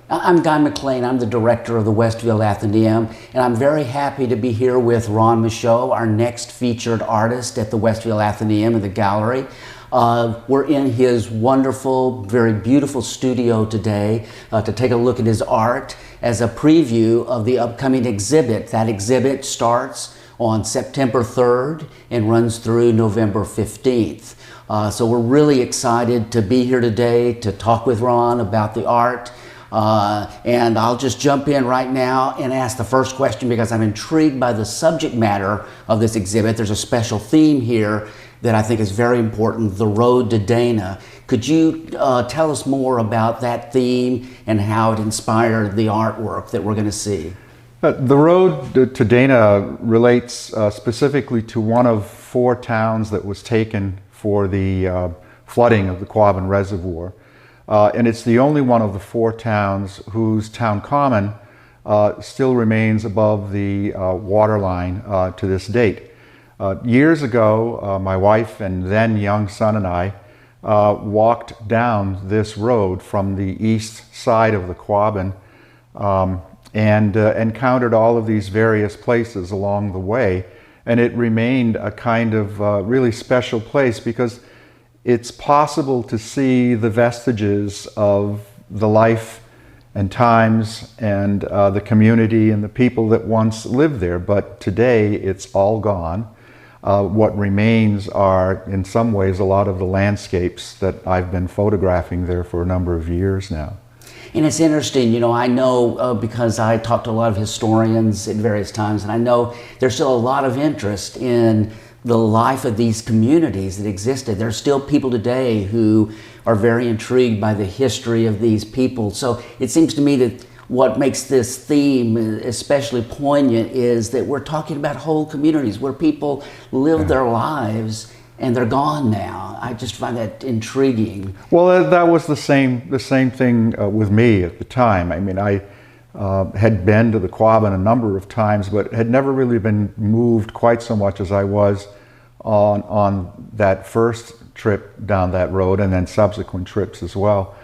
I'm Guy McLean. I'm the director of the Westfield Athenaeum, and I'm very happy to be here with Ron Michaud, our next featured artist at the Westfield Athenaeum in the gallery. We're in his wonderful, very beautiful studio today to take a look at his art as a preview of the upcoming exhibit. That exhibit starts on September 3rd and runs through November 15th. So we're really excited to be here today to talk with Ron about the art. And I'll just jump in right now and ask the first question because I'm intrigued by the subject matter of this exhibit. There's a special theme here that I think is very important, the road to Dana. Could you tell us more about that theme and how it inspired the artwork that we're going to see? The road to Dana relates specifically to one of 4 towns that was taken for the flooding of the Quabbin Reservoir. And it's the only one of the 4 towns whose town common still remains above the water line to this date. Years ago, my wife and then young son and I walked down this road from the east side of the Quabbin and encountered all of these various places along the way. And it remained a kind of really special place because it's possible to see the vestiges of the life and times and the community and the people that once lived there. But today it's all gone. What remains are, in some ways, a lot of the landscapes that I've been photographing there for a number of years now. And it's interesting, you know, I know because I talked to a lot of historians at various times, and I know there's still a lot of interest in the life of these communities that existed. There's still people today who are very intrigued by the history of these people. So it seems to me that what makes this theme especially poignant is that we're talking about whole communities where people live their lives and they're gone now. I just find that intriguing. Well, that was the same thing with me at the time. I mean, I had been to the Quabbin a number of times, but had never really been moved quite so much as I was on that first trip down that road and then subsequent trips as well.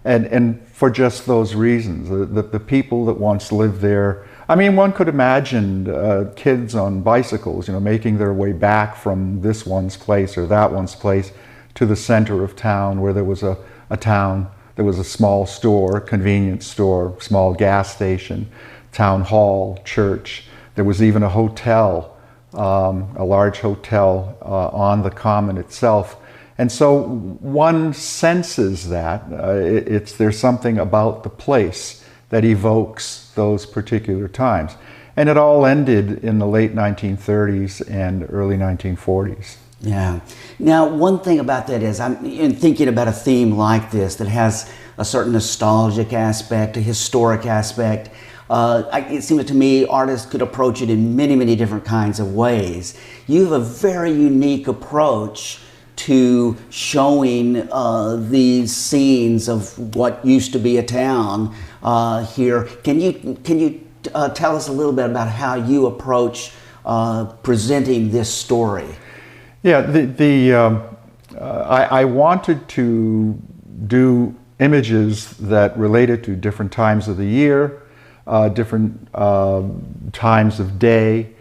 And for just those reasons, the people that once lived there. I mean, one could imagine kids on bicycles, you know, making their way back from this one's place or that one's place to the center of town where there was a town. There was a small store, convenience store, small gas station, town hall, church. There was even a hotel, a large hotel on the common itself. And so one senses that there's something about the place that evokes those particular times. And it all ended in the late 1930s and early 1940s. Yeah. Now, one thing about that is I'm thinking about a theme like this that has a certain nostalgic aspect, a historic aspect. It seems to me artists could approach it in many, many different kinds of ways. You have a very unique approach to showing these scenes of what used to be a town here. Can you tell us a little bit about how you approach presenting this story? Yeah, I wanted to do images that related to different times of the year, different times of day,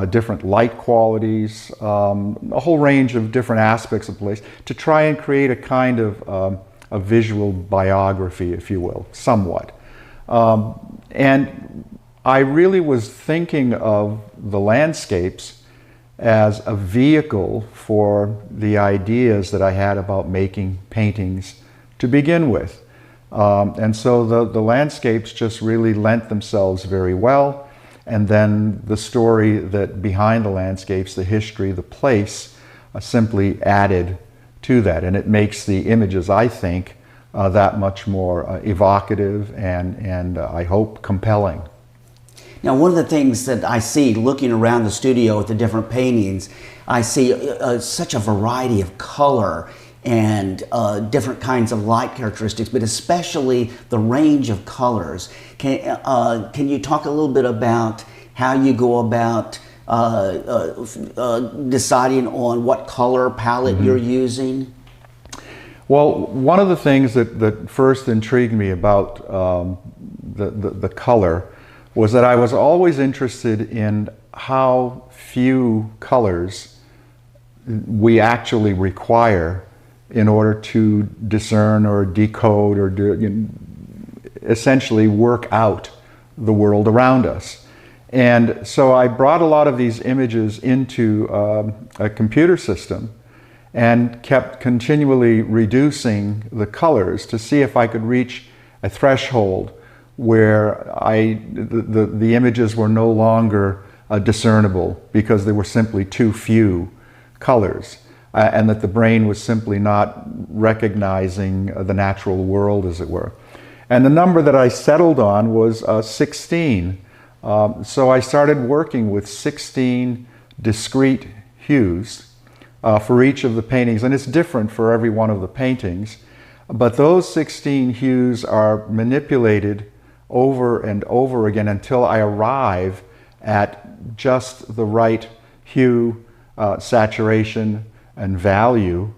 different light qualities, a whole range of different aspects of the place to try and create a kind of a visual biography, if you will, somewhat. And I really was thinking of the landscapes as a vehicle for the ideas that I had about making paintings to begin with. And so the landscapes just really lent themselves very well. And then the story that behind the landscapes, the history, the place, simply added to that. And it makes the images, I think, that much more evocative and I hope compelling. Now, one of the things that I see looking around the studio at the different paintings, I see such a variety of color and different kinds of light characteristics, but especially the range of colors. Can you talk a little bit about how you go about deciding on what color palette you're using? Well, one of the things that first intrigued me about the color was that I was always interested in how few colors we actually require in order to discern or decode or essentially work out the world around us. And so I brought a lot of these images into a computer system and kept continually reducing the colors to see if I could reach a threshold where the images were no longer discernible because there were simply too few colors, and that the brain was simply not recognizing the natural world, as it were. And the number that I settled on was 16. So I started working with 16 discrete hues for each of the paintings, and it's different for every one of the paintings, but those 16 hues are manipulated over and over again until I arrive at just the right hue, saturation, and value,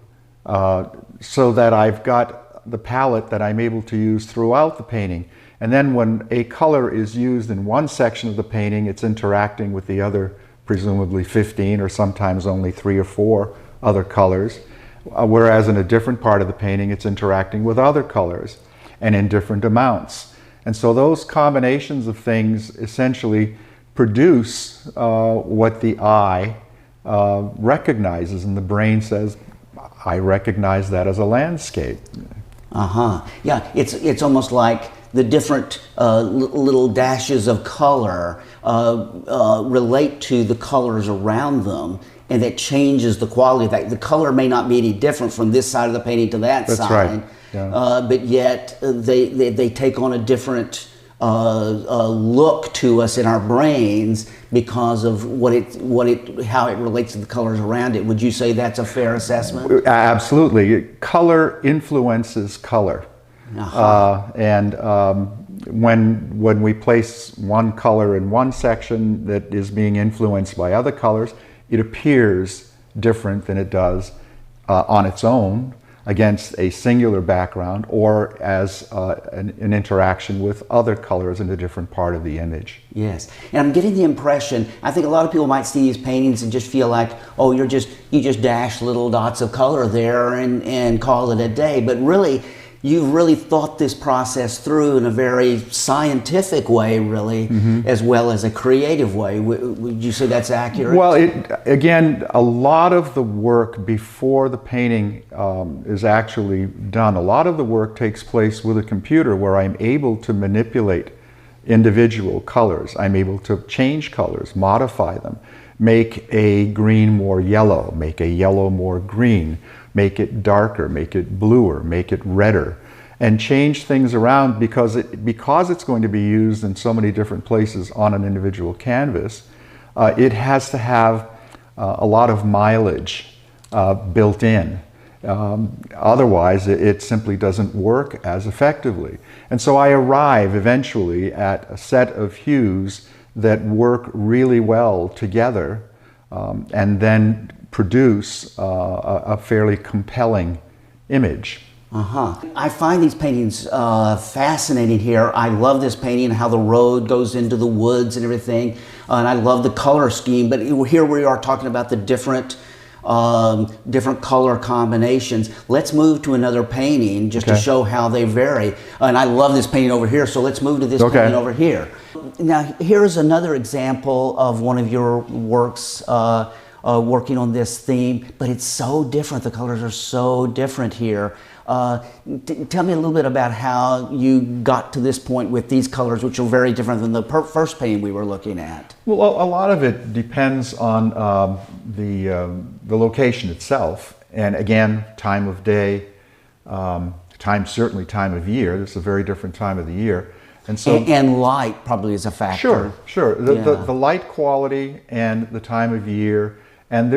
so that I've got the palette that I'm able to use throughout the painting. And then when a color is used in one section of the painting, it's interacting with the other, presumably 15 or sometimes only 3 or 4 other colors, whereas in a different part of the painting, it's interacting with other colors and in different amounts. And so those combinations of things essentially produce what the eye recognizes, and the brain says, I recognize that as a landscape. Yeah, it's almost like the different little dashes of color relate to the colors around them, and that changes the quality of that. The color may not be any different from this side of the painting to that That's side, right. Yeah. but yet they take on a different look to us in our brains because of how it relates to the colors around it. Would you say that's a fair assessment? Absolutely. Color influences color. And when we place one color in one section that is being influenced by other colors, it appears different than it does on its own against a singular background, or as an interaction with other colors in a different part of the image. Yes, and I'm getting the impression, I think a lot of people might see these paintings and just feel like, oh, you just dash little dots of color there and call it a day, but really, you've really thought this process through in a very scientific way, really, as well as a creative way. Would you say that's accurate? Well, again, a lot of the work before the painting is actually done, a lot of the work takes place with a computer where I'm able to manipulate individual colors. I'm able to change colors, modify them, make a green more yellow, make a yellow more green, make it darker, make it bluer, make it redder, and change things around because it's going to be used in so many different places on an individual canvas. It has to have a lot of mileage built in. Otherwise, it simply doesn't work as effectively. And so I arrive eventually at a set of hues that work really well together, and then produce a fairly compelling image. I find these paintings fascinating here. I love this painting and how the road goes into the woods and everything, and I love the color scheme, but here we are talking about the different color combinations. Let's move to another painting just to show how they vary. And I love this painting over here, so let's move to this painting over here. Now, here's another example of one of your works working on this theme, but it's so different. The colors are so different here. Tell me a little bit about how you got to this point with these colors, which are very different than the first painting we were looking at. Well, a lot of it depends on the location itself, and again, time of day, certainly time of year. This is a very different time of the year. And so, and light probably is a factor. Sure. The light quality and the time of year, and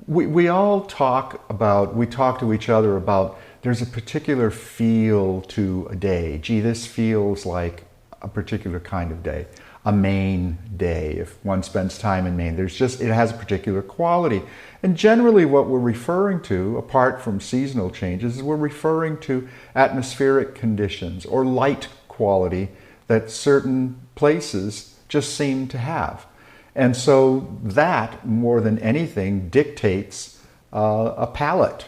we all talk to each other about there's a particular feel to a day. Gee, this feels like a particular kind of day, a Maine day. If one spends time in Maine, it has a particular quality. And generally what we're referring to, apart from seasonal changes, is we're referring to atmospheric conditions or light quality that certain places just seem to have. And so that, more than anything, dictates a palette.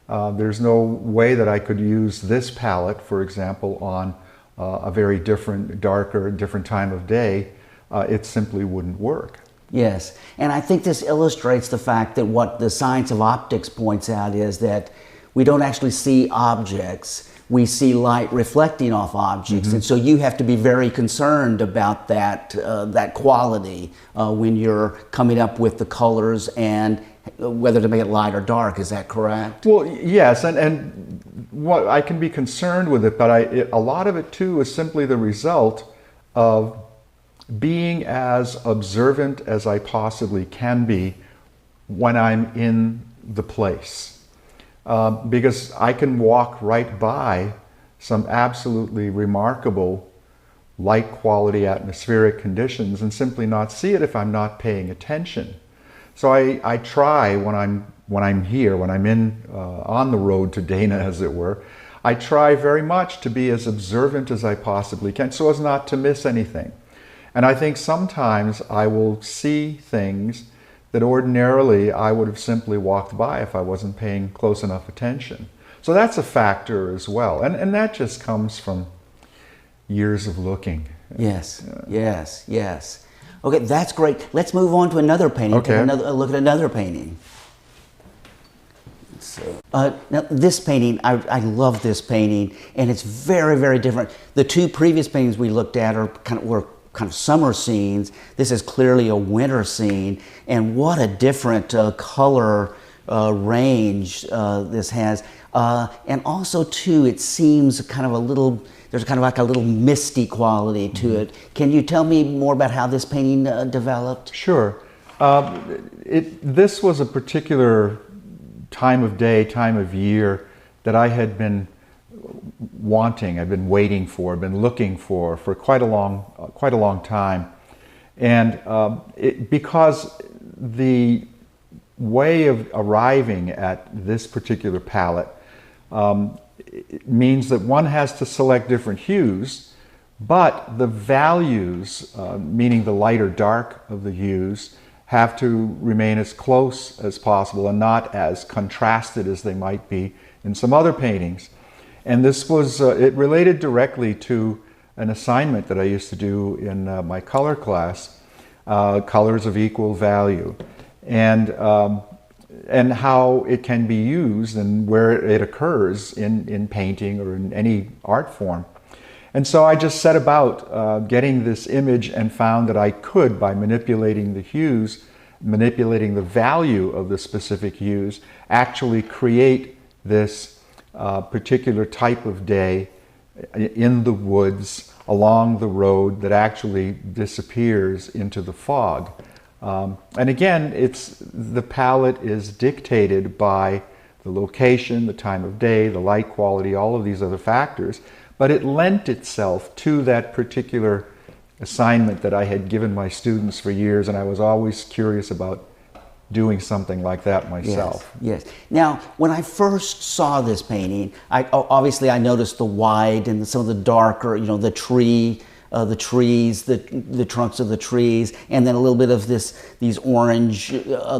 There's no way that I could use this palette, for example, on a very different, darker, different time of day. It simply wouldn't work. Yes, and I think this illustrates the fact that what the science of optics points out is that we don't actually see objects, we see light reflecting off objects, and so you have to be very concerned about that, that quality when you're coming up with the colors and whether to make it light or dark. Is that correct? Well, yes, and what I can be concerned with it, but a lot of it too is simply the result of being as observant as I possibly can be when I'm in the place. Because I can walk right by some absolutely remarkable light quality atmospheric conditions and simply not see it if I'm not paying attention. So I try when I'm here, when I'm in on the road to Dana, as it were, I try very much to be as observant as I possibly can so as not to miss anything. And I think sometimes I will see things that ordinarily I would have simply walked by if I wasn't paying close enough attention. So that's a factor as well. And that just comes from years of looking. Yes, yes, yes. Okay, that's great. Let's move on to another painting. Okay. Take another look at another painting. So, now this painting, I love this painting, and it's very, very different. The two previous paintings we looked at were kind of summer scenes. This is clearly a winter scene, and what a different color range this has. And also, too, it seems kind of a little. There's kind of like a little misty quality to it. Can you tell me more about how this painting developed? Sure. This was a particular time of day, time of year that I had been wanting, I've been waiting for, been looking for quite a long time. And because the way of arriving at this particular palette it means that one has to select different hues, but the values, meaning the light or dark of the hues, have to remain as close as possible and not as contrasted as they might be in some other paintings. And this was, it related directly to an assignment that I used to do in my color class, colors of equal value, and how it can be used and where it occurs in painting or in any art form. And so I just set about getting this image and found that I could, by manipulating the hues, manipulating the value of the specific hues, actually create this particular type of day in the woods, along the road, that actually disappears into the fog. And again, the palette is dictated by the location, the time of day, the light quality, all of these other factors, but it lent itself to that particular assignment that I had given my students for years, and I was always curious about doing something like that myself. Yes, yes. Now, when I first saw this painting, obviously I noticed the white and some of the darker, the trees, the trunks of the trees, and then a little bit of these orange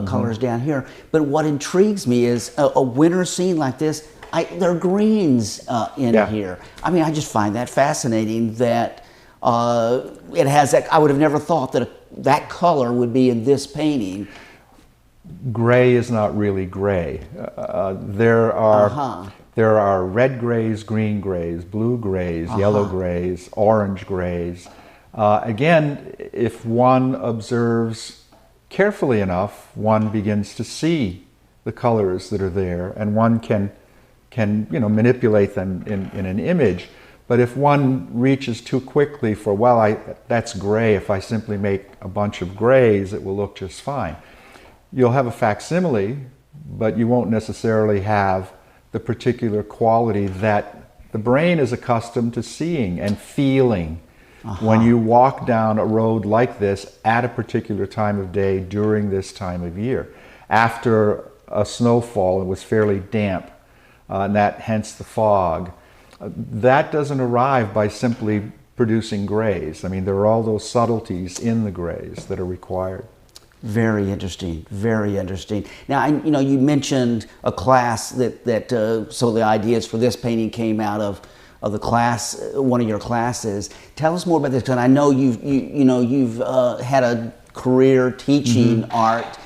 colors down here. But what intrigues me is a winter scene like this, there are greens in here. I mean, I just find that fascinating that it has that. I would have never thought that that color would be in this painting. Gray is not really gray. There are red grays, green grays, blue grays, yellow grays, orange grays. Again, if one observes carefully enough, one begins to see the colors that are there, and one can manipulate them in an image. But if one reaches too quickly for, that's gray, if I simply make a bunch of grays, it will look just fine. You'll have a facsimile, but you won't necessarily have the particular quality that the brain is accustomed to seeing and feeling when you walk down a road like this at a particular time of day during this time of year. After a snowfall, it was fairly damp, and hence the fog. That doesn't arrive by simply producing grays. I mean, there are all those subtleties in the grays that are required. Very interesting, very interesting. Now, you mentioned a class so the ideas for this painting came out of the class, one of your classes. Tell us more about this, because I know you've had a career teaching art.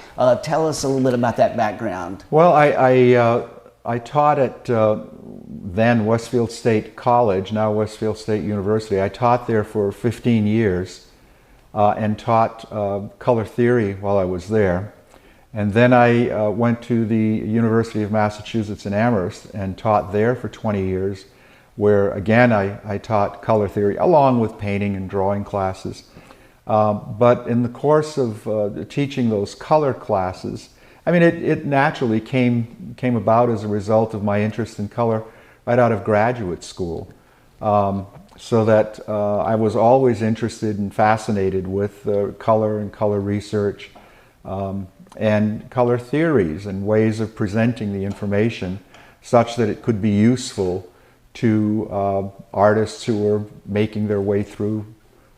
Tell us a little bit about that background. Well, I taught at then Westfield State College, now Westfield State University. I taught there for 15 years. And taught color theory while I was there. And then I went to the University of Massachusetts in Amherst and taught there for 20 years, where again I taught color theory along with painting and drawing classes. But in the course of teaching those color classes, I mean, it naturally came about as a result of my interest in color right out of graduate school. So that I was always interested and fascinated with color and color research and color theories and ways of presenting the information such that it could be useful to artists who were making their way through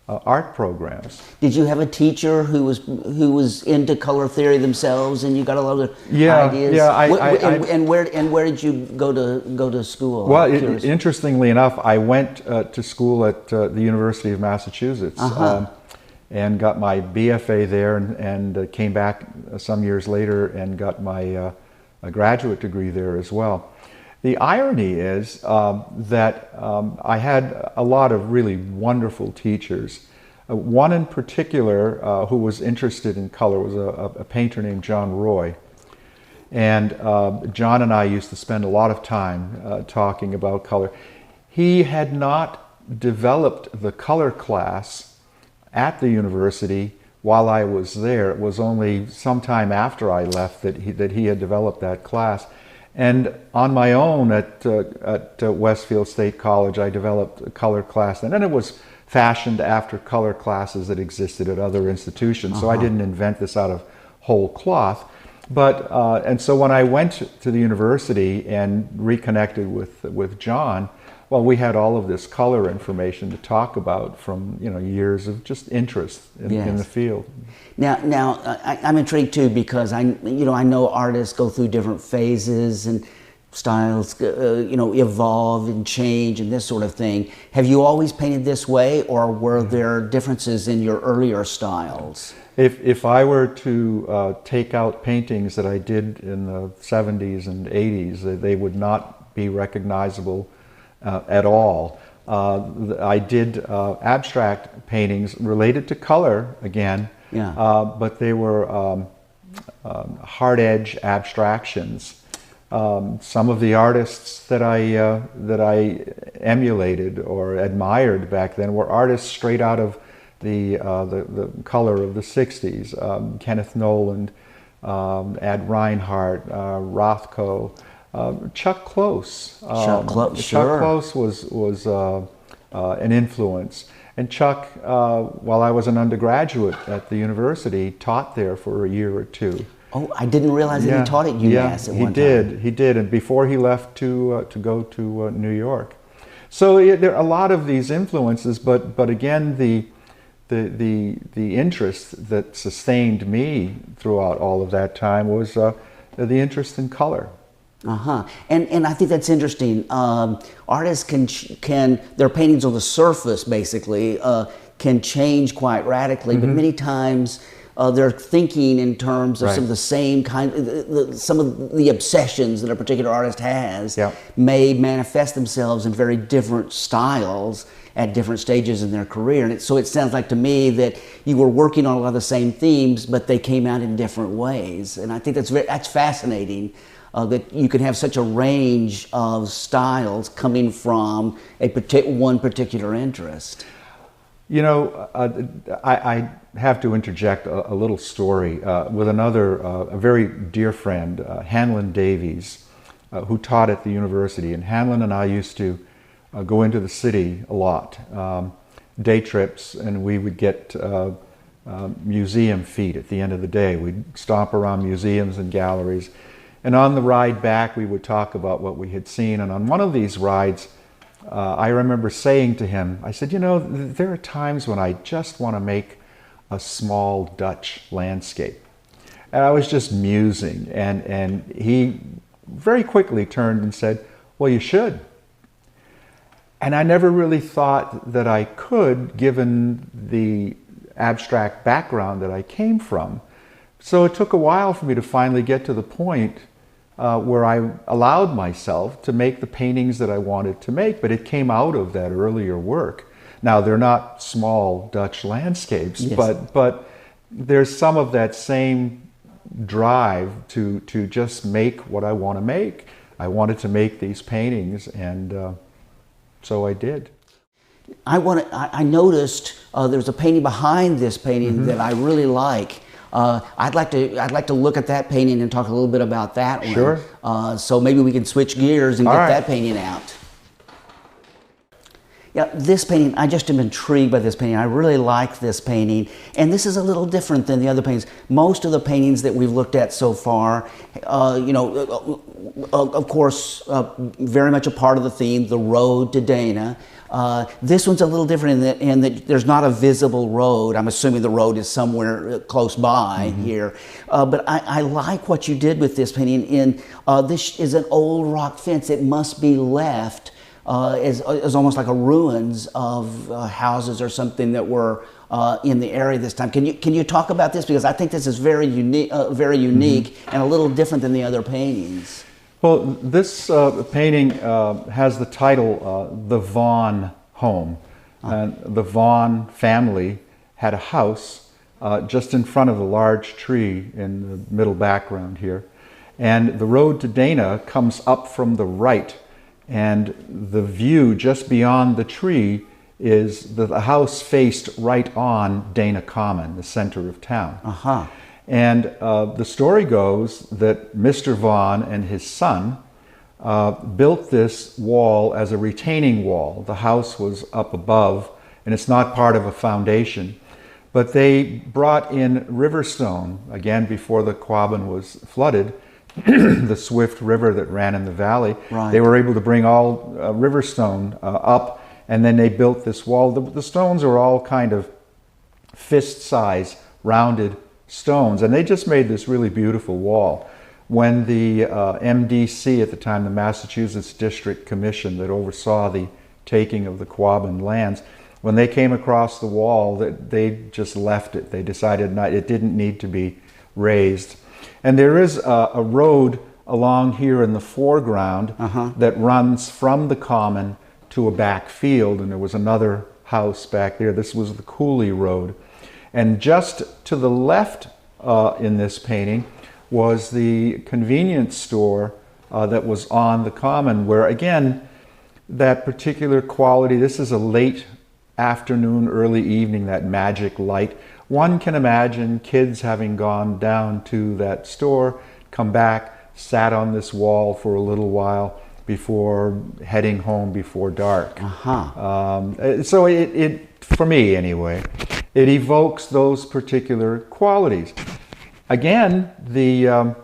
art programs. Did you have a teacher who was into color theory themselves, and you got a lot of ideas? Yeah, and where did you go to school? Well, interestingly enough, I went to school at the University of Massachusetts and got my BFA there, and came back some years later and got my graduate degree there as well. The irony is that I had a lot of really wonderful teachers. One in particular who was interested in color was a painter named John Roy. And John and I used to spend a lot of time talking about color. He had not developed the color class at the university while I was there. It was only sometime after I left that he had developed that class. And on my own at Westfield State College, I developed a color class, and then it was fashioned after color classes that existed at other institutions. So I didn't invent this out of whole cloth. But and so when I went to the university and reconnected with John, well, we had all of this color information to talk about from years of just interest in the field. Now I'm intrigued too, because I know artists go through different phases and styles evolve and change and this sort of thing. Have you always painted this way, or were there differences in your earlier styles? If I were to take out paintings that I did in the 70s and 80s, they would not be recognizable at all. I did abstract paintings related to color again, but they were hard edge abstractions. Some of the artists that I emulated or admired back then were artists straight out of the color of the 60s. Kenneth Noland, Ad Reinhardt, Rothko. Chuck Close. Chuck Close, Chuck Close was an influence. And Chuck, while I was an undergraduate at the university, taught there for a year or two. Oh, I didn't realize that he taught at UMass at one time. He did, and before he left to go to New York. So there are a lot of these influences, but again, the interest that sustained me throughout all of that time was the interest in color. And I think that's interesting. Artists can their paintings on the surface basically can change quite radically, but many times they're thinking in terms of some of the same kind, some of the obsessions that a particular artist has may manifest themselves in very different styles at different stages in their career. And so it sounds like to me that you were working on a lot of the same themes, but they came out in different ways. And I think that's fascinating. That you can have such a range of styles coming from one particular interest. I have to interject a little story with another, a very dear friend, Hanlon Davies, who taught at the university. And Hanlon and I used to go into the city a lot, day trips, and we would get museum feet at the end of the day. We'd stomp around museums and galleries. And on the ride back, we would talk about what we had seen. And on one of these rides, I remember saying to him, I said, you know, there are times when I just want to make a small Dutch landscape. And I was just musing, and he very quickly turned and said, well, you should. And I never really thought that I could, given the abstract background that I came from. So it took a while for me to finally get to the point where I allowed myself to make the paintings that I wanted to make, but it came out of that earlier work. Now, they're not small Dutch landscapes, yes, but there's some of that same drive to just make what I want to make. I wanted to make these paintings, and so I did. I noticed there's a painting behind this painting that I really like. I'd like to look at that painting and talk a little bit about that one. Sure. So maybe we can switch gears and get that painting out. Yeah, this painting, I just am intrigued by this painting. I really like this painting, and this is a little different than the other paintings. Most of the paintings that we've looked at so far, you know, of course, very much a part of the theme, the road to Dana. This one's a little different in that there's not a visible road. I'm assuming the road is somewhere close by here. But I like what you did with this painting. This is an old rock fence. It must be left as almost like a ruins of houses or something that were in the area this time. Can you talk about this, because I think this is very unique and a little different than the other paintings. Well, this painting has the title The Vaughan Home. And the Vaughan family had a house just in front of a large tree in the middle background here. And the road to Dana comes up from the right, and the view just beyond the tree is the house faced right on Dana Common, the center of town. And the story goes that Mr. Vaughan and his son built this wall as a retaining wall. The house was up above, and it's not part of a foundation. But they brought in riverstone, again before the Quabbin was flooded, the swift river that ran in the valley. Right. They were able to bring all riverstone up, and then they built this wall. The stones are all kind of fist-size, rounded stones, and they just made this really beautiful wall. When the MDC at the time, the Massachusetts District Commission that oversaw the taking of the Quabbin lands, when they came across the wall, they just left it. They decided it didn't need to be raised. And there is a road along here in the foreground that runs from the common to a back field, and there was another house back there. This was the Cooley Road. And just to the left in this painting was the convenience store that was on the common, where again, that particular quality, this is a late afternoon, early evening, that magic light. One can imagine kids having gone down to that store, come back, sat on this wall for a little while before heading home before dark. So it, for me anyway, it evokes those particular qualities. Again, the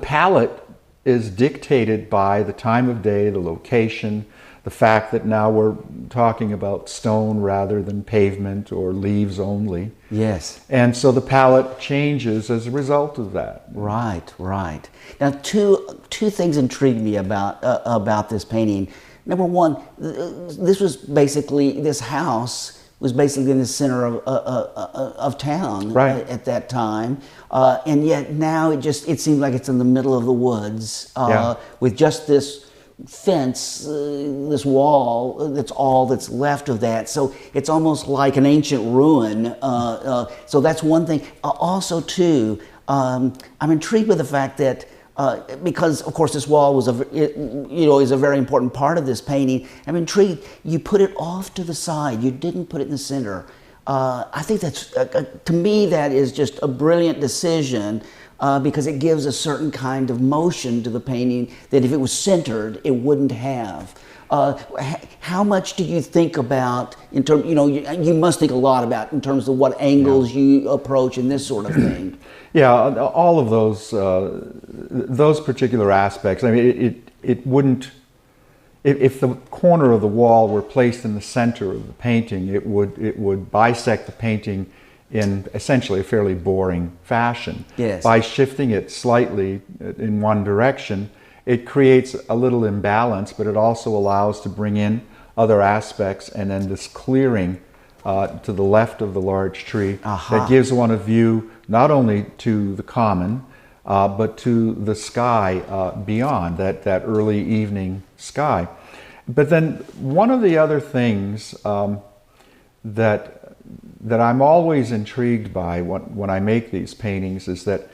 palette is dictated by the time of day, the location, the fact that now we're talking about stone rather than pavement or leaves only. Yes. And so the palette changes as a result of that. Right, right. Now, two things intrigued me about this painting. Number one, this house was basically in the center of town at that time, and yet now it seems like it's in the middle of the woods with just this fence, this wall, that's all that's left of that. So it's almost like an ancient ruin. So that's one thing. Also, too, I'm intrigued with the fact that because, of course, this wall was is a very important part of this painting. I'm intrigued. You put it off to the side. You didn't put it in the center. I think that's, to me, that is just a brilliant decision. Because it gives a certain kind of motion to the painting that if it was centered, it wouldn't have. How much do you think about, in terms, you must think a lot about in terms of what angles you approach and this sort of thing? Yeah, all of those particular aspects. I mean, it if the corner of the wall were placed in the center of the painting, it would bisect the painting in essentially a fairly boring fashion. Yes. By shifting it slightly in one direction, it creates a little imbalance, but it also allows to bring in other aspects, and then this clearing to the left of the large tree that gives one a view not only to the common, but to the sky beyond, that early evening sky. But then one of the other things that I'm always intrigued by when I make these paintings is that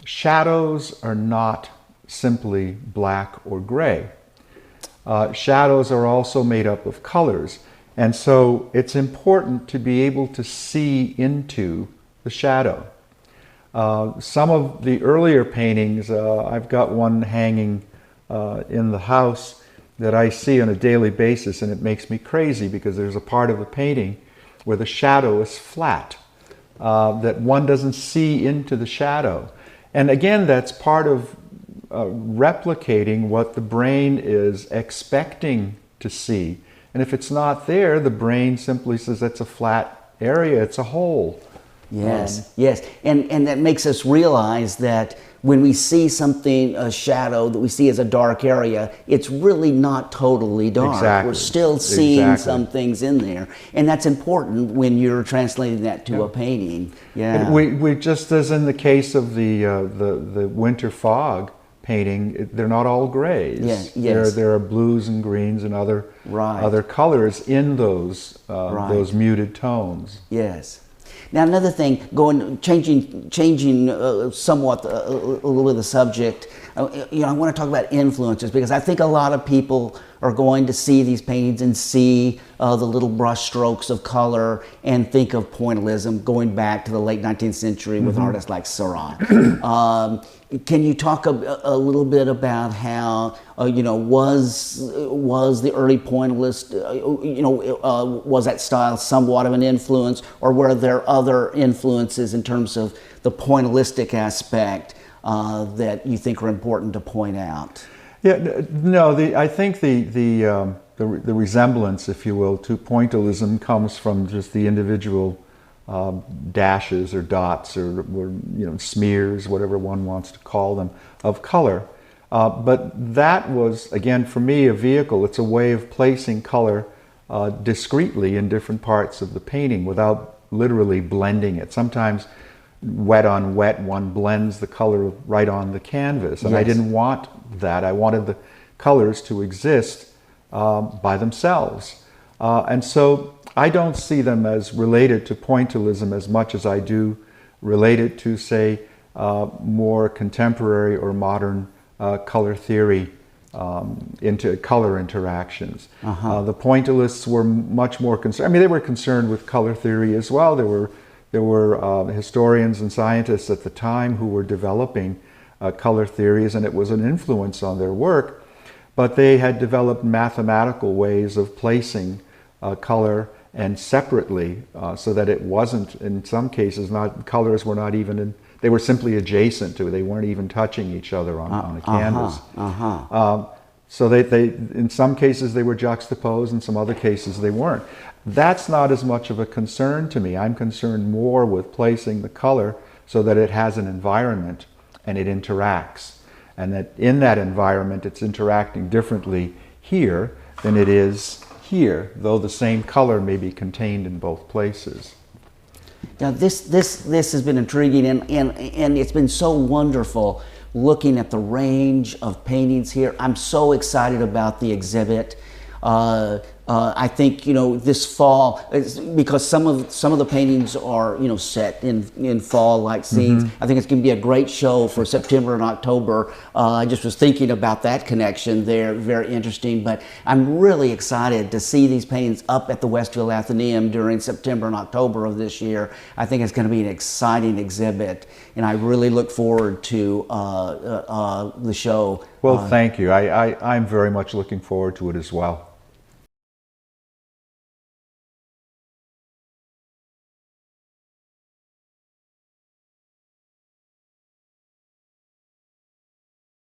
shadows are not simply black or gray. Shadows are also made up of colors. And so it's important to be able to see into the shadow. Some of the earlier paintings, I've got one hanging in the house that I see on a daily basis, and it makes me crazy because there's a part of the painting where the shadow is flat, that one doesn't see into the shadow. And again, that's part of replicating what the brain is expecting to see. And if it's not there, the brain simply says that's a flat area, it's a hole. Yes, yes. And that makes us realize that when we see something, a shadow that we see as a dark area, it's really not totally dark. Exactly. We're still seeing some things in there. And that's important when you're translating that to a painting. Yeah. We just as in the case of the winter fog painting, they're not all grays. Yeah, yes. There are blues and greens and other colors in those muted tones. Yes. Now another thing, changing somewhat a little bit of the subject. I want to talk about influences, because I think a lot of people are going to see these paintings and see the little brush strokes of color and think of pointillism going back to the late 19th century with artists like Seurat. Can you talk a little bit about how was the early pointillist was that style somewhat of an influence, or were there other influences in terms of the pointillistic aspect that you think are important to point out? Yeah, no. I think the resemblance, if you will, to pointillism comes from just the individual dashes or dots or smears, whatever one wants to call them, of color. But that was, again, for me, a vehicle. It's a way of placing color discreetly in different parts of the painting without literally blending it. Sometimes wet on wet, one blends the color right on the canvas. And I didn't want that. I wanted the colors to exist by themselves. And so I don't see them as related to pointillism as much as I do related to, say, more contemporary or modern color theory into color interactions. The pointillists were much more concerned. I mean, they were concerned with color theory as well. There were historians and scientists at the time who were developing color theories, and it was an influence on their work. But they had developed mathematical ways of placing color and separately, so that it wasn't, in some cases, colors were not even in, they were simply adjacent to it. They weren't even touching each other on a canvas. So they in some cases they were juxtaposed, in some other cases they weren't. That's not as much of a concern to me. I'm concerned more with placing the color so that it has an environment and it interacts. And that in that environment it's interacting differently here than it is here, though the same color may be contained in both places. Now this has been intriguing, and it's been so wonderful looking at the range of paintings here. I'm so excited about the exhibit. I think this fall, because some of the paintings are set in fall-like scenes. I think it's going to be a great show for September and October. I just was thinking about that connection there, very interesting. But I'm really excited to see these paintings up at the Westfield Athenaeum during September and October of this year. I think it's going to be an exciting exhibit, and I really look forward to the show. Well, thank you. I'm very much looking forward to it as well.